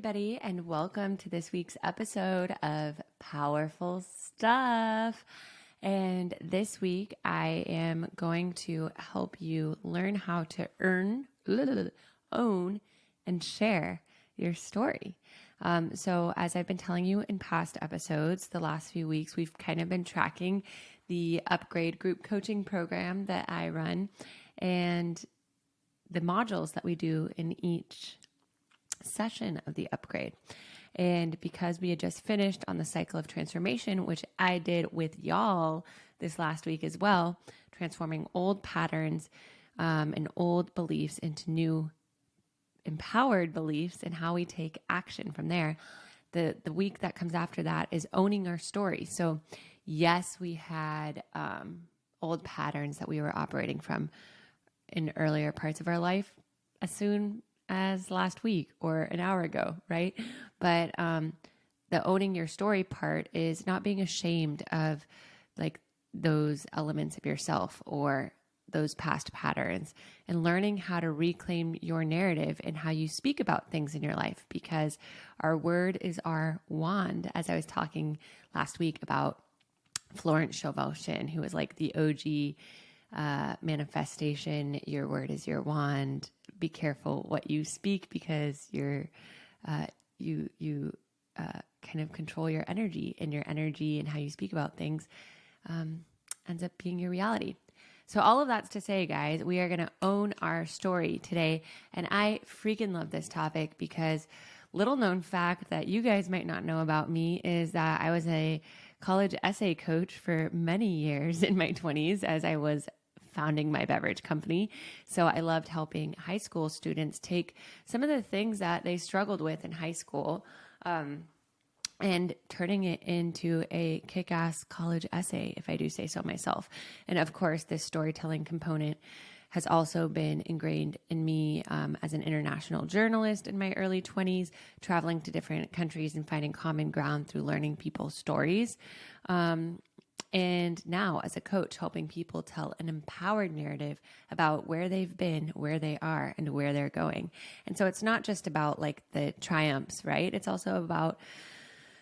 everybody, and welcome to this week's episode of Powerful Stuff. And this week, I am going to help you learn how to own, and share your story. So as I've been telling you in past episodes, the last few weeks, we've kind of been tracking the Upgrade group coaching program that I run and the modules that we do in each session of the Upgrade. And because we had just finished on the cycle of transformation, which I did with y'all this last week as well, transforming old patterns and old beliefs into new empowered beliefs and how we take action from there. The week that comes after that is owning our story. So yes, we had old patterns that we were operating from in earlier parts of our life as soon as last week or an hour ago, right? But the owning your story part is not being ashamed of like those elements of yourself or those past patterns, and learning how to reclaim your narrative and how you speak about things in your life, because our word is our wand. As I was talking last week about Florence Scovel, who was like the OG manifestation, your word is your wand. Be careful what you speak, because you kind of control your energy, and your energy and how you speak about things ends up being your reality. So all of that's to say, guys, we are going to own our story today. And I freaking love this topic because little known fact that you guys might not know about me is that I was a college essay coach for many years in my 20s as I was founding my beverage company. So I loved helping high school students take some of the things that they struggled with in high school and turning it into a kick-ass college essay, if I do say so myself. And of course, this storytelling component has also been ingrained in me as an international journalist in my early 20s, traveling to different countries and finding common ground through learning people's stories. And now as a coach, helping people tell an empowered narrative about where they've been, where they are, and where they're going. And so it's not just about like the triumphs, right? It's also about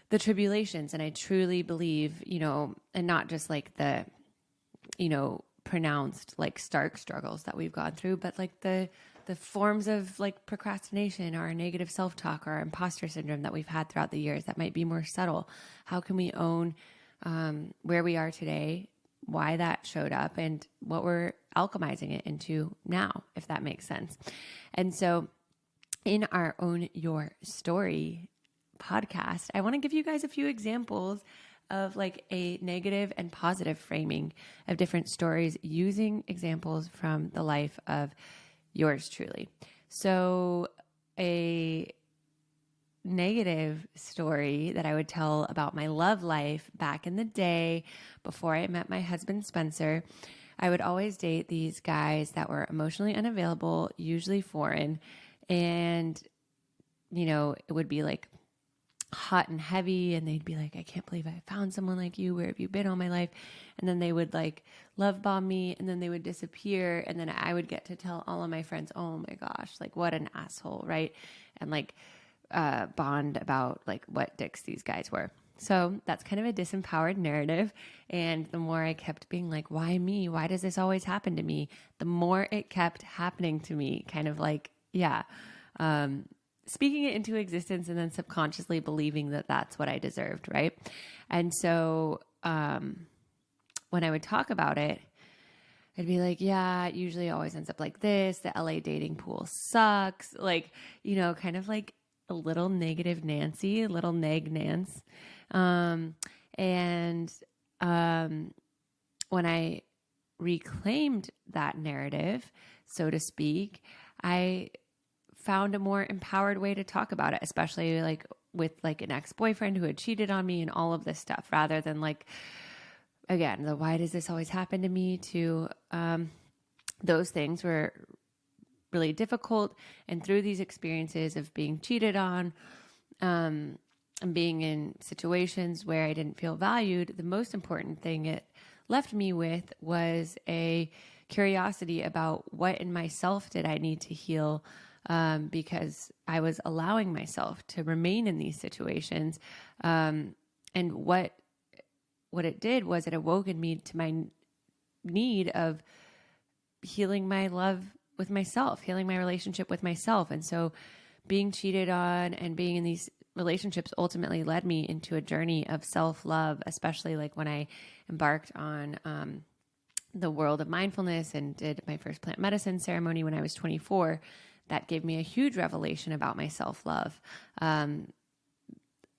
the tribulations. And I truly believe, and not just like the, pronounced like stark struggles that we've gone through, but like the forms of like procrastination or negative self-talk or imposter syndrome that we've had throughout the years that might be more subtle. How can we own where we are today, why that showed up, and what we're alchemizing it into now, if that makes sense. And so in our Own Your Story podcast, I want to give you guys a few examples of like a negative and positive framing of different stories using examples from the life of yours truly. So a negative story that I would tell about my love life back in the day before I met my husband, Spencer, I would always date these guys that were emotionally unavailable, usually foreign, and, it would be like hot and heavy, and they'd be like, I can't believe I found someone like you. Where have you been all my life? And then they would like love bomb me, and then they would disappear, and then I would get to tell all of my friends, oh my gosh, like what an asshole, right? And like bond about like what dicks these guys were. So that's kind of a disempowered narrative. And the more I kept being like, why me? Why does this always happen to me? The more it kept happening to me, kind of like, speaking it into existence and then subconsciously believing that that's what I deserved, right? And so when I would talk about it, I'd be like, yeah, it usually always ends up like this. The LA dating pool sucks. Like, kind of like a little negative Nancy, a little neg Nance. And when I reclaimed that narrative, so to speak, I found a more empowered way to talk about it, especially like with like an ex-boyfriend who had cheated on me and all of this stuff, rather than like, again, the why does this always happen to me, to those things were really difficult. And through these experiences of being cheated on and being in situations where I didn't feel valued, the most important thing it left me with was a curiosity about what in myself did I need to heal because I was allowing myself to remain in these situations. And what it did was it awoken me to my need of healing my love with myself, healing my relationship with myself. And so being cheated on and being in these relationships ultimately led me into a journey of self-love, especially like when I embarked on the world of mindfulness and did my first plant medicine ceremony when I was 24. That gave me a huge revelation about my self-love,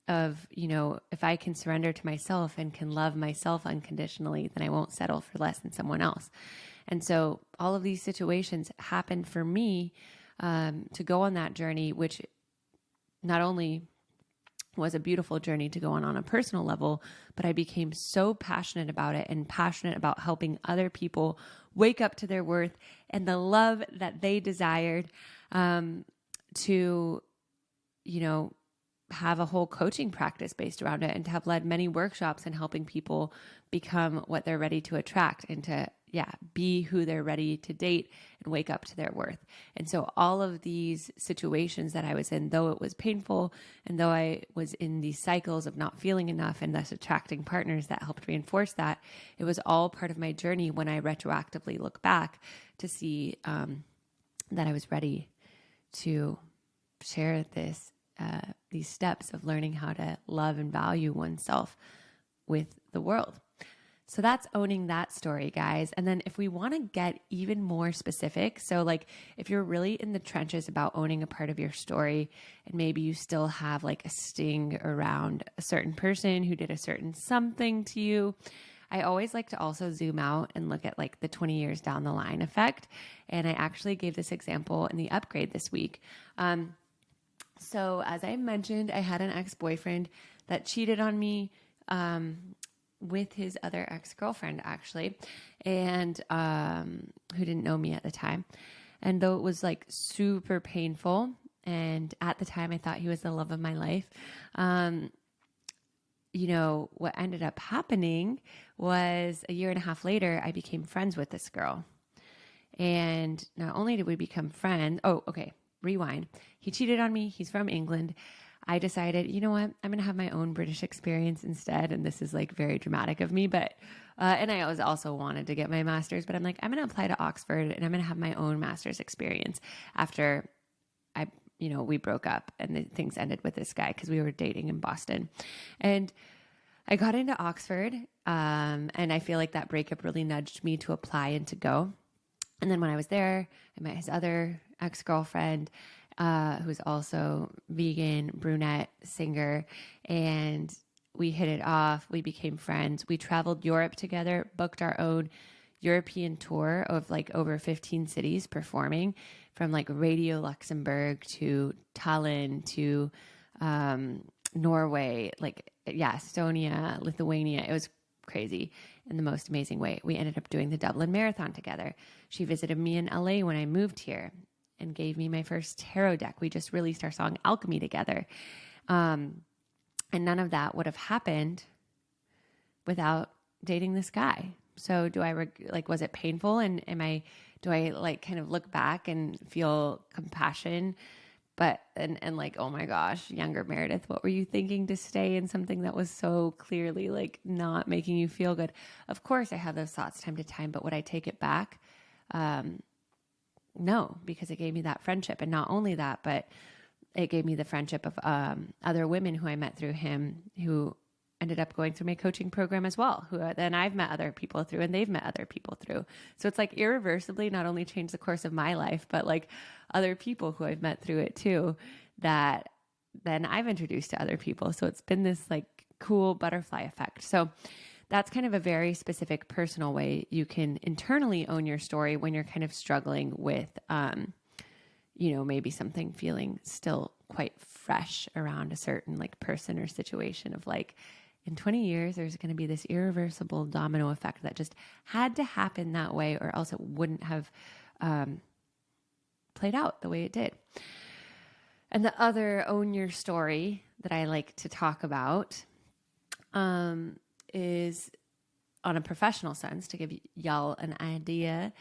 of, if I can surrender to myself and can love myself unconditionally, then I won't settle for less than someone else. And so all of these situations happened for me to go on that journey, which not only was a beautiful journey to go on a personal level, but I became so passionate about it and passionate about helping other people wake up to their worth and the love that they desired, to, have a whole coaching practice based around it, and to have led many workshops in helping people become what they're ready to attract and to, be who they're ready to date and wake up to their worth. And so all of these situations that I was in, though it was painful, and though I was in these cycles of not feeling enough and thus attracting partners that helped reinforce that, it was all part of my journey when I retroactively look back to see that I was ready to share these steps of learning how to love and value oneself with the world. So that's owning that story, guys. And then if we want to get even more specific, so like if you're really in the trenches about owning a part of your story, and maybe you still have like a sting around a certain person who did a certain something to you, I always like to also zoom out and look at like the 20 years down the line effect. And I actually gave this example in the upgrade this week. So as I mentioned, I had an ex-boyfriend that cheated on me with his other ex-girlfriend, actually, and who didn't know me at the time. And though it was like super painful, and at the time I thought he was the love of my life, what ended up happening was a year and a half later, I became friends with this girl. And not only did we become friends, rewind. He cheated on me. He's from England. I decided, you know what? I'm going to have my own British experience instead. And this is like very dramatic of me, but, and I also wanted to get my master's, but I'm like, I'm going to apply to Oxford and I'm going to have my own master's experience after we broke up and things ended with this guy because we were dating in Boston. And I got into Oxford. And I feel like that breakup really nudged me to apply and to go. And then when I was there, I met his other ex-girlfriend, who's also vegan, brunette, singer, and we hit it off. We became friends. We traveled Europe together, booked our own European tour of like over 15 cities performing, from like Radio Luxembourg to Tallinn to Norway, Estonia, Lithuania. It was crazy in the most amazing way. We ended up doing the Dublin Marathon together. She visited me in LA when I moved here and gave me my first tarot deck. We just released our song Alchemy together. And none of that would have happened without dating this guy. So was it painful? And do I like kind of look back and feel compassion? But, and like, oh my gosh, younger Meredith, what were you thinking to stay in something that was so clearly like not making you feel good? Of course I have those thoughts time to time, but would I take it back? No, because it gave me that friendship. And not only that, but it gave me the friendship of other women who I met through him, who ended up going through my coaching program as well, who then I've met other people through and they've met other people through. So it's like irreversibly not only changed the course of my life, but like other people who I've met through it too, that then I've introduced to other people. So it's been this like cool butterfly effect. So that's kind of a very specific personal way you can internally own your story when you're kind of struggling with, maybe something feeling still quite fresh around a certain like person or situation of like, in 20 years, there's going to be this irreversible domino effect that just had to happen that way, or else it wouldn't have played out the way it did. And the other own your story that I like to talk about is on a professional sense, to give y'all an idea,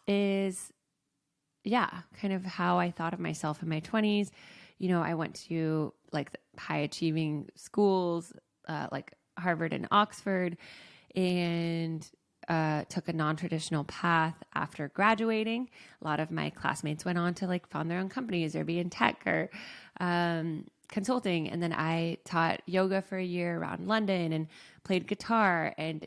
is kind of how I thought of myself in my 20s. I went to like high achieving schools, like Harvard and Oxford, and took a non-traditional path after graduating. A lot of my classmates went on to like found their own companies or be in tech or consulting. And then I taught yoga for a year around London and played guitar and,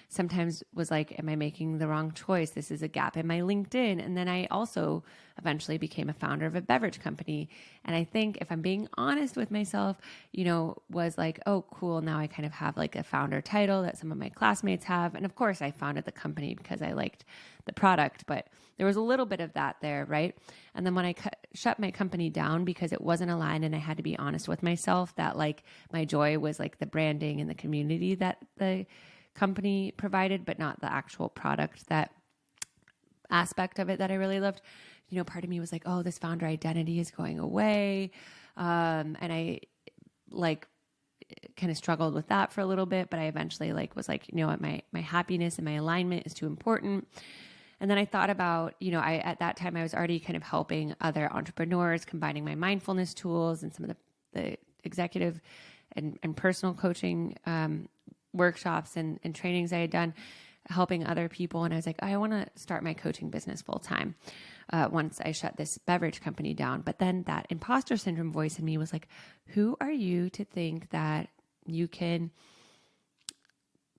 sometimes was like, am I making the wrong choice? This is a gap in my LinkedIn. And then I also eventually became a founder of a beverage company. And I think if I'm being honest with myself, was like, oh, cool. Now I kind of have like a founder title that some of my classmates have. And of course I founded the company because I liked the product, but there was a little bit of that there, right? And then when I shut my company down because it wasn't aligned and I had to be honest with myself that like my joy was like the branding and the community that the company provided, but not the actual product, that aspect of it that I really loved. Part of me was like, oh, this founder identity is going away. And I like kind of struggled with that for a little bit, but I eventually like was like, what, my happiness and my alignment is too important. And then I thought about, at that time I was already kind of helping other entrepreneurs, combining my mindfulness tools and some of the executive and personal coaching workshops and trainings I had done, helping other people. And I was like, I want to start my coaching business full time once I shut this beverage company down. But then that imposter syndrome voice in me was like, who are you to think that you can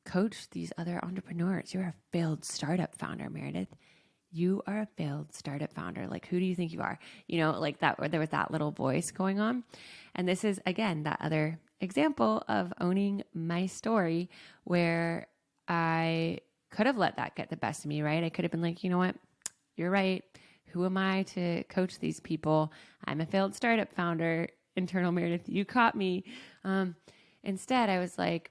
coach these other entrepreneurs? You're a failed startup founder, Meredith. You are a failed startup founder. Like, who do you think you are? Like that, where there was that little voice going on. And this is, again, that other example of owning my story where I could have let that get the best of me, right? I could have been like, you know what? You're right. Who am I to coach these people? I'm a failed startup founder. Internal Meredith, you caught me. Instead, I was like,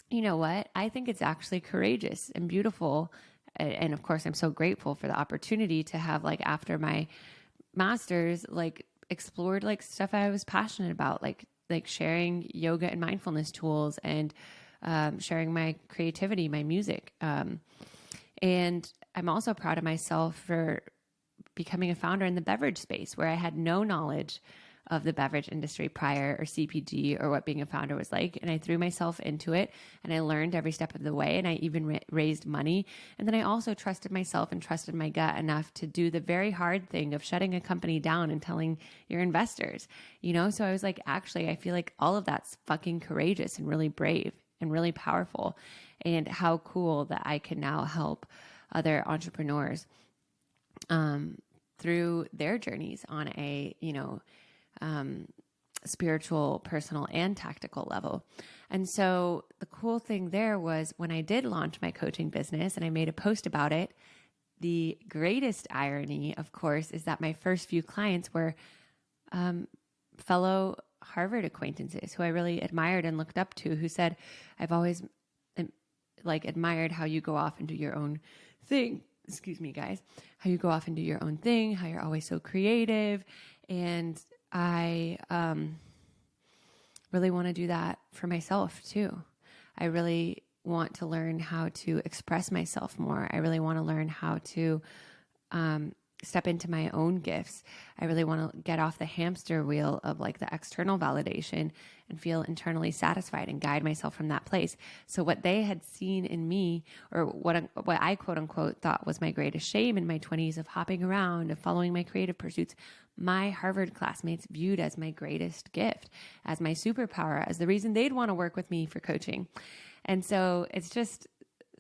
you know what? I think it's actually courageous and beautiful. And of course, I'm so grateful for the opportunity to have, like, after my master's, like, explored like stuff I was passionate about, like sharing yoga and mindfulness tools and sharing my creativity, my music. And I'm also proud of myself for becoming a founder in the beverage space where I had no knowledge of the beverage industry prior, or CPG, or what being a founder was like. And I threw myself into it and I learned every step of the way, and I even raised money. And then I also trusted myself and trusted my gut enough to do the very hard thing of shutting a company down and telling your investors, So I was like, actually, I feel like all of that's fucking courageous and really brave and really powerful. And how cool that I can now help other entrepreneurs through their journeys on a, spiritual, personal, and tactical level. And so the cool thing there was when I did launch my coaching business and I made a post about it, the greatest irony, of course, is that my first few clients were fellow Harvard acquaintances who I really admired and looked up to, who said, I've always admired how you go off and do your own thing. Excuse me, guys, how you go off and do your own thing, how you're always so creative. And I really want to do that for myself too. I really want to learn how to express myself more. I really want to learn how to step into my own gifts. I really want to get off the hamster wheel of like the external validation and feel internally satisfied and guide myself from that place. So what they had seen in me, or what I quote unquote thought was my greatest shame in my 20s of hopping around, of following my creative pursuits, my Harvard classmates viewed as my greatest gift, as my superpower, as the reason they'd want to work with me for coaching. And so it's just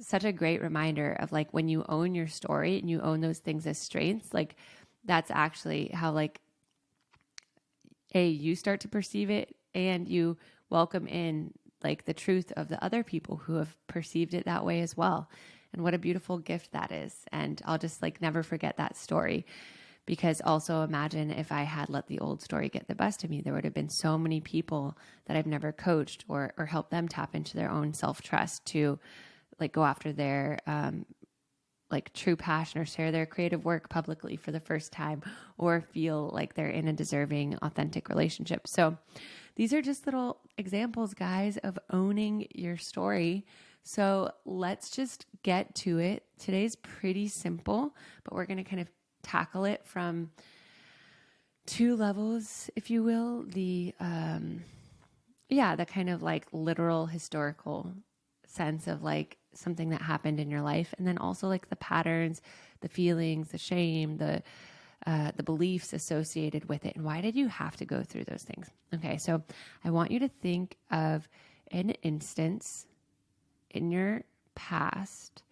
such a great reminder of like, when you own your story and you own those things as strengths, like that's actually how like you start to perceive it, and you welcome in like the truth of the other people who have perceived it that way as well. And what a beautiful gift that is. And I'll just like never forget that story, because also imagine if I had let the old story get the best of me, there would have been so many people that I've never coached or helped them tap into their own self-trust to like go after their like true passion, or share their creative work publicly for the first time, or feel like they're in a deserving, authentic relationship. So these are just little examples, guys, of owning your story. So let's just get to it. Today's pretty simple, but we're going to kind of tackle it from two levels, if you will. The kind of like literal historical sense of like something that happened in your life. And then also like the patterns, the feelings, the shame, the beliefs associated with it. And why did you have to go through those things? Okay. So I want you to think of an instance in your past,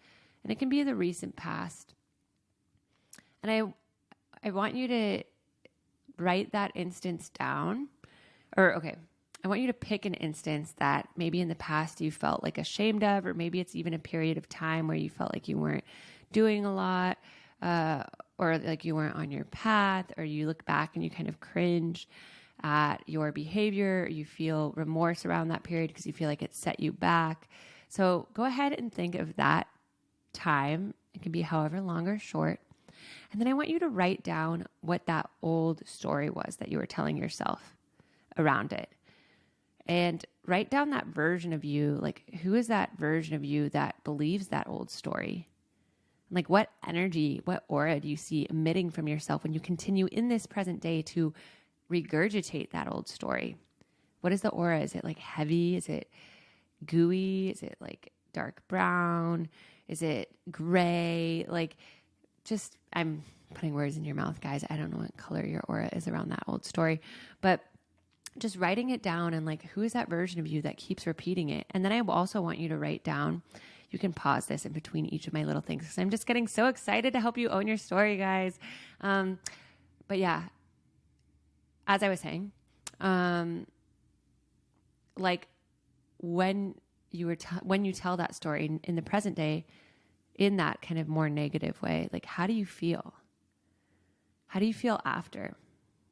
and it can be the recent past. And I want you to write that instance down, I want you to pick an instance that maybe in the past you felt like ashamed of, or maybe it's even a period of time where you felt like you weren't doing a lot, or like you weren't on your path, or you look back and you kind of cringe at your behavior, or you feel remorse around that period because you feel like it set you back. So go ahead and think of that time. It can be however long or short. And then I want you to write down what that old story was that you were telling yourself around it. And write down that version of you, like who is that version of you that believes that old story? Like what energy, what aura do you see emitting from yourself when you continue in this present day to regurgitate that old story? What is the aura? Is it like heavy? Is it gooey? Is it like dark brown? Is it gray? Like just, I'm putting words in your mouth, guys. I don't know what color your aura is around that old story, but just writing it down and like, who is that version of you that keeps repeating it? And then I also want you to write down, you can pause this in between each of my little things because I'm just getting so excited to help you own your story, guys. But yeah, as I was saying, like when you tell that story in the present day, in that kind of more negative way, like how do you feel? How do you feel after?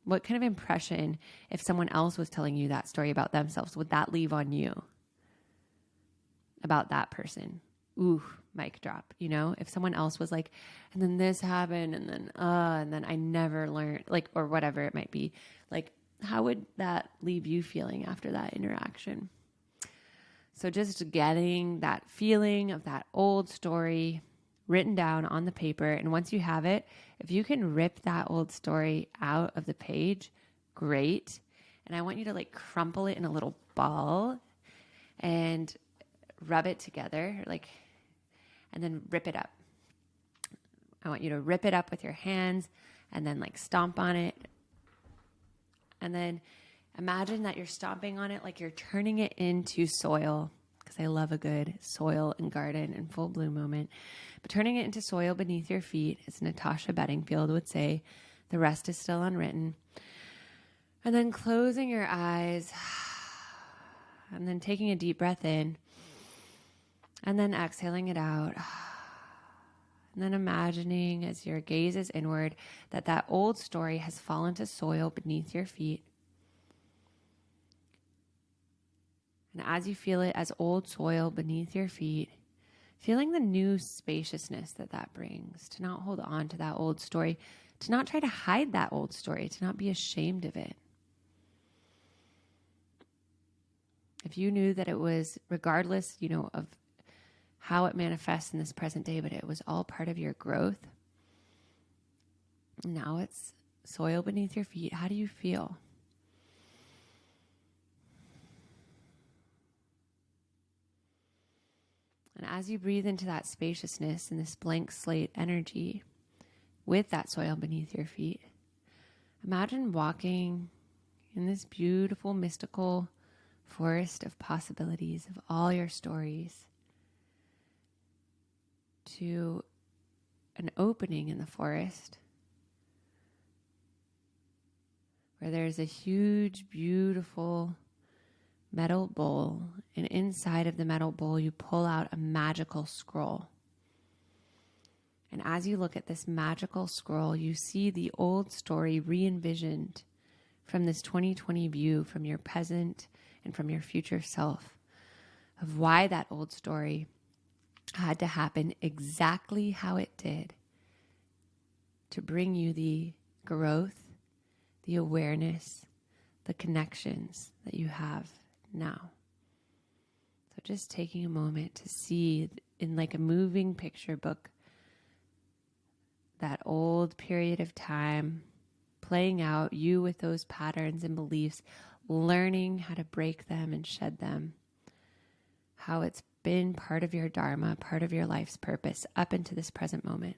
What kind of impression, if someone else was telling you that story about themselves, would that leave on you about that person? Ooh, mic drop, you know? If someone else was like, and then this happened, and then I never learned, like, or whatever it might be, like, how would that leave you feeling after that interaction? So just getting that feeling of that old story written down on the paper. And once you have it, if you can rip that old story out of the page, great. And I want you to like crumple it in a little ball and rub it together, like, and then rip it up. I want you to rip it up with your hands and then like stomp on it. And then imagine that you're stomping on it like you're turning it into soil, because I love a good soil and garden and full bloom moment. But turning it into soil beneath your feet, as Natasha Bedingfield would say, the rest is still unwritten. And then closing your eyes and then taking a deep breath in and then exhaling it out. And then imagining as your gaze is inward that old story has fallen to soil beneath your feet. And as you feel it as old soil beneath your feet, feeling the new spaciousness that brings, to not hold on to that old story, to not try to hide that old story, to not be ashamed of it. If you knew that it was, regardless, of how it manifests in this present day, but it was all part of your growth, now it's soil beneath your feet. How do you feel? And as you breathe into that spaciousness and this blank slate energy with that soil beneath your feet, imagine walking in this beautiful, mystical forest of possibilities of all your stories to an opening in the forest where there's a huge, beautiful metal bowl, and inside of the metal bowl you pull out a magical scroll. And as you look at this magical scroll, you see the old story re-envisioned from this 2020 view, from your present and from your future self, of why that old story had to happen exactly how it did to bring you the growth, the awareness, the connections that you have now. So just taking a moment to see in like a moving picture book that old period of time playing out, you with those patterns and beliefs, learning how to break them and shed them, how it's been part of your dharma, part of your life's purpose up into this present moment.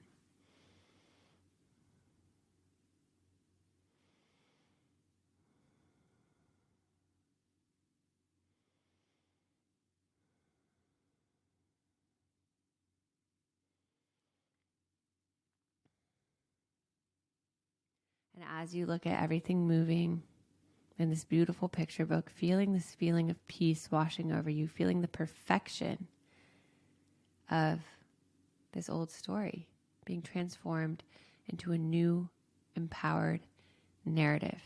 And as you look at everything moving in this beautiful picture book, feeling this feeling of peace washing over you, feeling the perfection of this old story being transformed into a new, empowered narrative.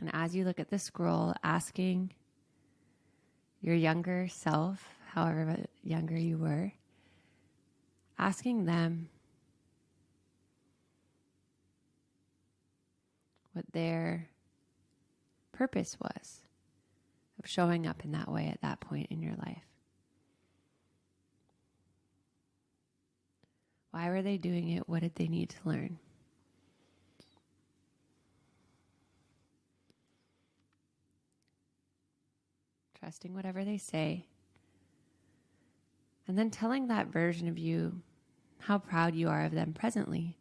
And as you look at the scroll, asking your younger self, however younger you were, asking them what their purpose was of showing up in that way at that point in your life. Why were they doing it? What did they need to learn? Trusting whatever they say. And then telling that version of you how proud you are of them presently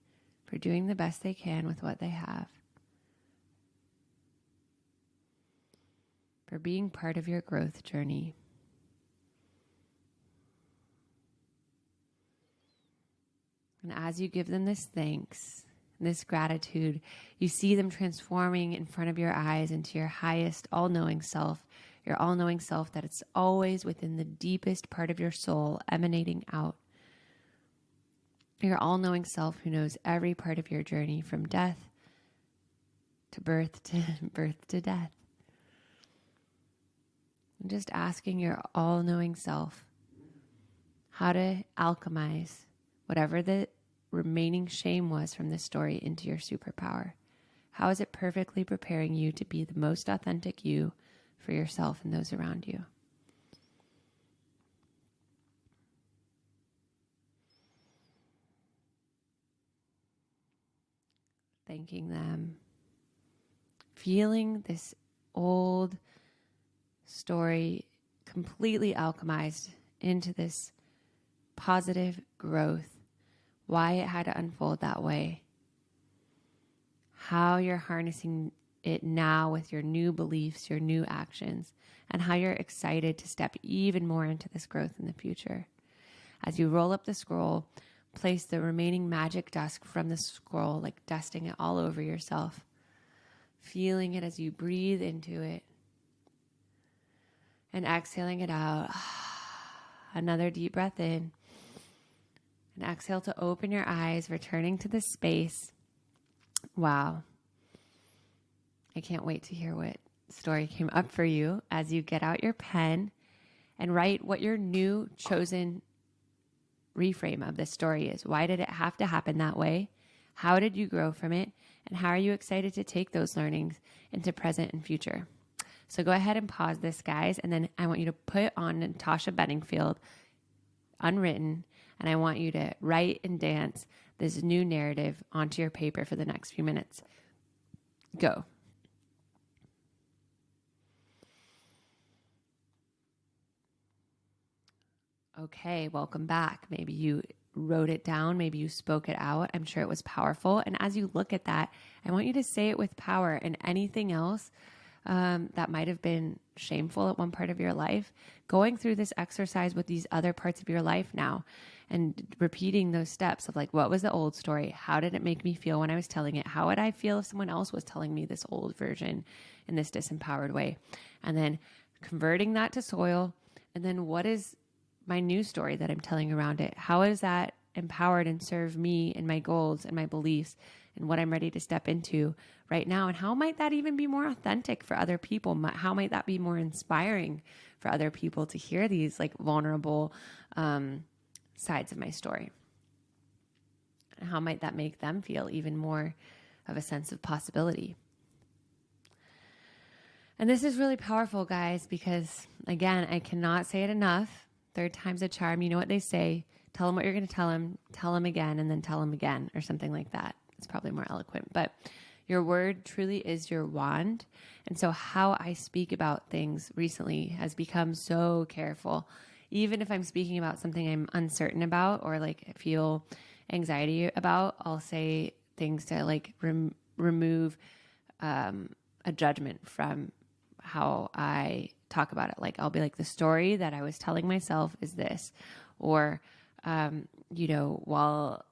for doing the best they can with what they have. For being part of your growth journey. And as you give them this thanks, this gratitude, you see them transforming in front of your eyes into your highest all-knowing self, your all-knowing self that it's always within the deepest part of your soul emanating out. Your all-knowing self who knows every part of your journey from death to birth to death. And just asking your all-knowing self how to alchemize whatever the remaining shame was from this story into your superpower. How is it perfectly preparing you to be the most authentic you for yourself and those around you? Thanking them. Feeling this old story completely alchemized into this positive growth. Why it had to unfold that way. How you're harnessing it now with your new beliefs, your new actions, and how you're excited to step even more into this growth in the future. As you roll up the scroll, place the remaining magic dust from the scroll, like dusting it all over yourself, feeling it as you breathe into it, and exhaling it out. Another deep breath in. And exhale to open your eyes, returning to this space. Wow. I can't wait to hear what story came up for you as you get out your pen and write what your new chosen reframe of this story is. Why did it have to happen that way? How did you grow from it? And how are you excited to take those learnings into present and future? So go ahead and pause this, guys. And then I want you to put on Natasha Bedingfield, Unwritten, and I want you to write and dance this new narrative onto your paper for the next few minutes. Go. Okay, welcome back. Maybe you wrote it down. Maybe you spoke it out. I'm sure it was powerful. And as you look at that, I want you to say it with power, and anything else that might have been shameful at one part of your life, going through this exercise with these other parts of your life now and repeating those steps of like, what was the old story? How did it make me feel when I was telling it? How would I feel if someone else was telling me this old version in this disempowered way? And then converting that to soil. And then what is my new story that I'm telling around it? How is that empowered and serve me and my goals and my beliefs and what I'm ready to step into right now? And how might that even be more authentic for other people? How might that be more inspiring for other people to hear these like vulnerable sides of my story? And how might that make them feel even more of a sense of possibility? And this is really powerful, guys, because again, I cannot say it enough. Third time's a charm. You know what they say. Tell them what you're going to tell them again, and then tell them again, or something like that. It's probably more eloquent, but your word truly is your wand. And so how I speak about things recently has become so careful. Even if I'm speaking about something I'm uncertain about or like feel anxiety about, I'll say things to like remove a judgment from how I talk about it. Like I'll be like, the story that I was telling myself is this, or, while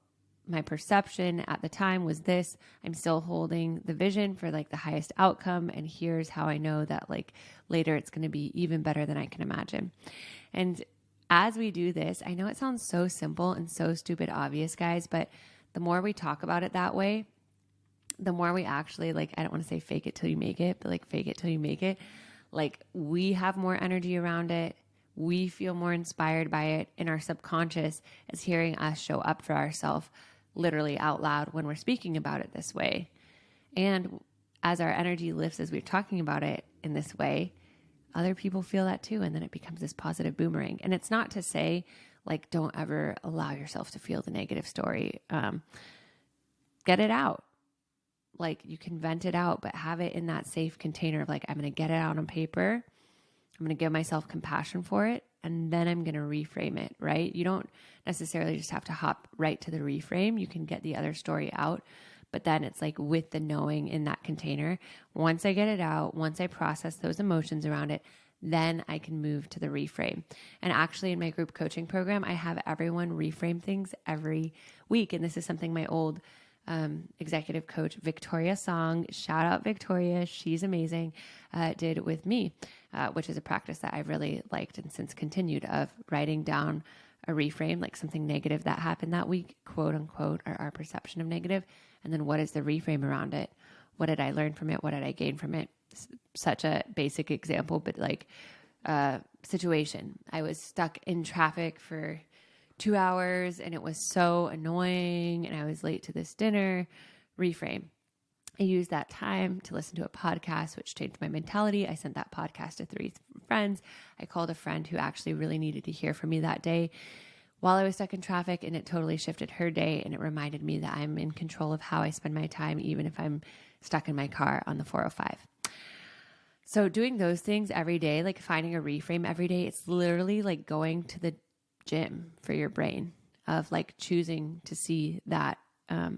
my perception at the time was this, I'm still holding the vision for like the highest outcome. And here's how I know that like later it's going to be even better than I can imagine. And as we do this, I know it sounds so simple and so stupid obvious, guys, but the more we talk about it that way, the more we actually like, I don't want to say fake it till you make it, but like fake it till you make it. Like we have more energy around it. We feel more inspired by it, and our subconscious is hearing us show up for ourselves literally out loud when we're speaking about it this way. And as our energy lifts, as we're talking about it in this way, other people feel that too. And then it becomes this positive boomerang. And it's not to say like, don't ever allow yourself to feel the negative story. Get it out. Like you can vent it out, but have it in that safe container of like, I'm going to get it out on paper. I'm going to give myself compassion for it. And then I'm going to reframe it, right? You don't necessarily just have to hop right to the reframe. You can get the other story out, but then it's like with the knowing in that container. Once I get it out, once I process those emotions around it, then I can move to the reframe. And actually in my group coaching program, I have everyone reframe things every week. And this is something my old executive coach, Victoria Song, shout out Victoria, she's amazing, did with me, which is a practice that I've really liked and since continued, of writing down a reframe, like something negative that happened that week, quote unquote, or our perception of negative. And then what is the reframe around it? What did I learn from it? What did I gain from it? Such a basic example, but like situation. I was stuck in traffic for 2 hours and it was so annoying and I was late to this dinner. Reframe. I used that time to listen to a podcast, which changed my mentality. I sent that podcast to 3 friends. I called a friend who actually really needed to hear from me that day while I was stuck in traffic, and it totally shifted her day. And it reminded me that I'm in control of how I spend my time, even if I'm stuck in my car on the 405. So doing those things every day, like finding a reframe every day, it's literally like going to the gym for your brain, of like choosing to see that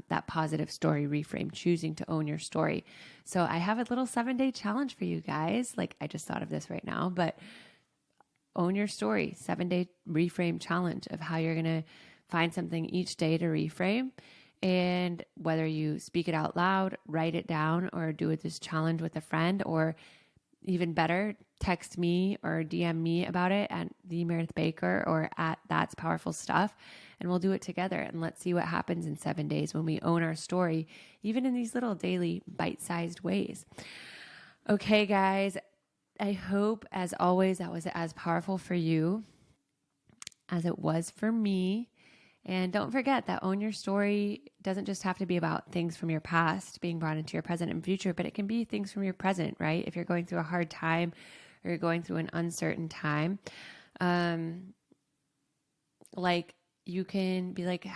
that positive story reframe, choosing to own your story. So I have a little 7-day challenge for you guys. Like I just thought of this right now, but own your story, 7-day reframe challenge of how you're going to find something each day to reframe. And whether you speak it out loud, write it down, or do this challenge with a friend, or even better, text me or DM me about it at the Meredith Baker or at That's Powerful Stuff, and we'll do it together. And let's see what happens in 7 days when we own our story, even in these little daily bite-sized ways. Okay, guys, I hope as always that was as powerful for you as it was for me. And don't forget that own your story doesn't just have to be about things from your past being brought into your present and future, but it can be things from your present, right? If you're going through a hard time or you're going through an uncertain time, like you can be like,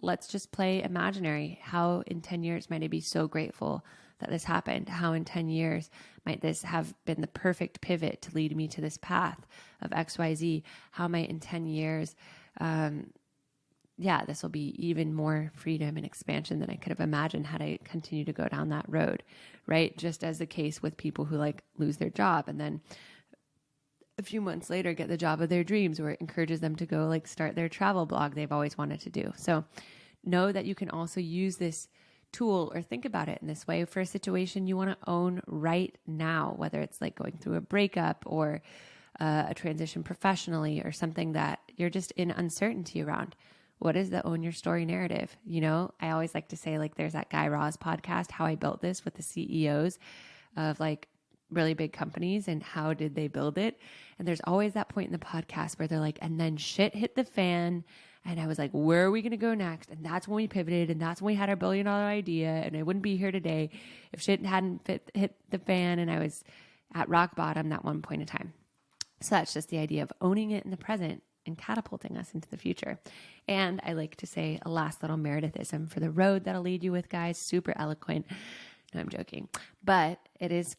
let's just play imaginary. How in 10 years might I be so grateful that this happened? How in 10 years might this have been the perfect pivot to lead me to this path of XYZ? How might in 10 years, this will be even more freedom and expansion than I could have imagined had I continued to go down that road, right? Just as the case with people who like lose their job and then a few months later get the job of their dreams, where it encourages them to go like start their travel blog they've always wanted to do. So know that you can also use this tool or think about it in this way for a situation you want to own right now, whether it's like going through a breakup or a transition professionally or something that you're just in uncertainty around. What is the own your story narrative? You know, I always like to say, like, there's that Guy Raz podcast, How I Built This, with the CEOs of like really big companies and how did they build it. And there's always that point in the podcast where they're like, and then shit hit the fan. And I was like, where are we going to go next? And that's when we pivoted. And that's when we had our $1 billion idea. And I wouldn't be here today if shit hadn't hit the fan. And I was at rock bottom that one point in time. So that's just the idea of owning it in the present and catapulting us into the future. And I like to say a last little Meredithism for the road that'll lead you with, guys. Super eloquent. No, I'm joking. But it is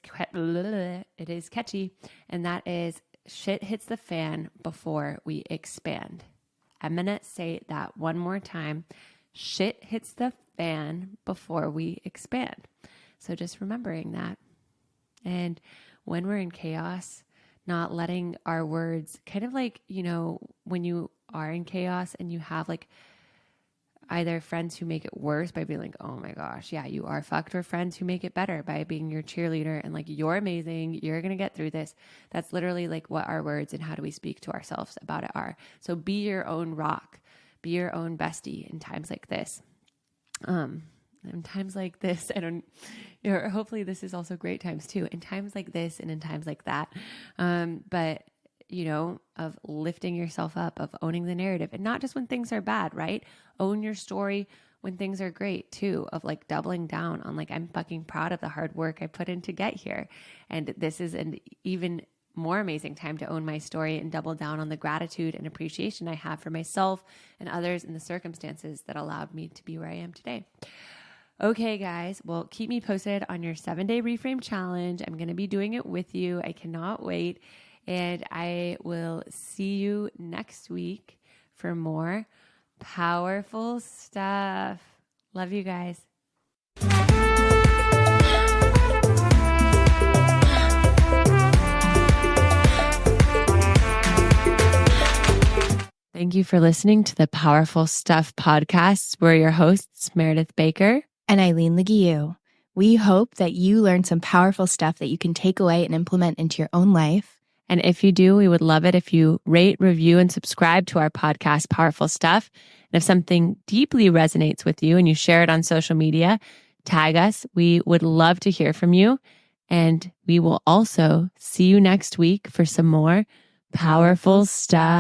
catchy. And that is, shit hits the fan before we expand. I'm going to say that one more time. Shit hits the fan before we expand. So just remembering that. And when we're in chaos, not letting our words kind of like, you know, when you are in chaos and you have like either friends who make it worse by being like, oh my gosh, yeah, you are fucked, or friends who make it better by being your cheerleader and like, you're amazing, you're going to get through this. That's literally like what our words and how do we speak to ourselves about it are. So be your own rock, be your own bestie in times like this. In times like this, hopefully this is also great times too. In times like this and in times like that. But you know, of lifting yourself up, of owning the narrative, and not just when things are bad, right? Own your story when things are great too, of like doubling down on like, I'm fucking proud of the hard work I put in to get here. And this is an even more amazing time to own my story and double down on the gratitude and appreciation I have for myself and others in the circumstances that allowed me to be where I am today. Okay, guys. Well, keep me posted on your 7-day reframe challenge. I'm going to be doing it with you. I cannot wait. And I will see you next week for more powerful stuff. Love you guys. Thank you for listening to the Powerful Stuff podcast. We're your hosts, Meredith Baker and Eileen Leguiu. We hope that you learned some powerful stuff that you can take away and implement into your own life. And if you do, we would love it if you rate, review, and subscribe to our podcast, Powerful Stuff. And if something deeply resonates with you and you share it on social media, tag us. We would love to hear from you. And we will also see you next week for some more powerful stuff.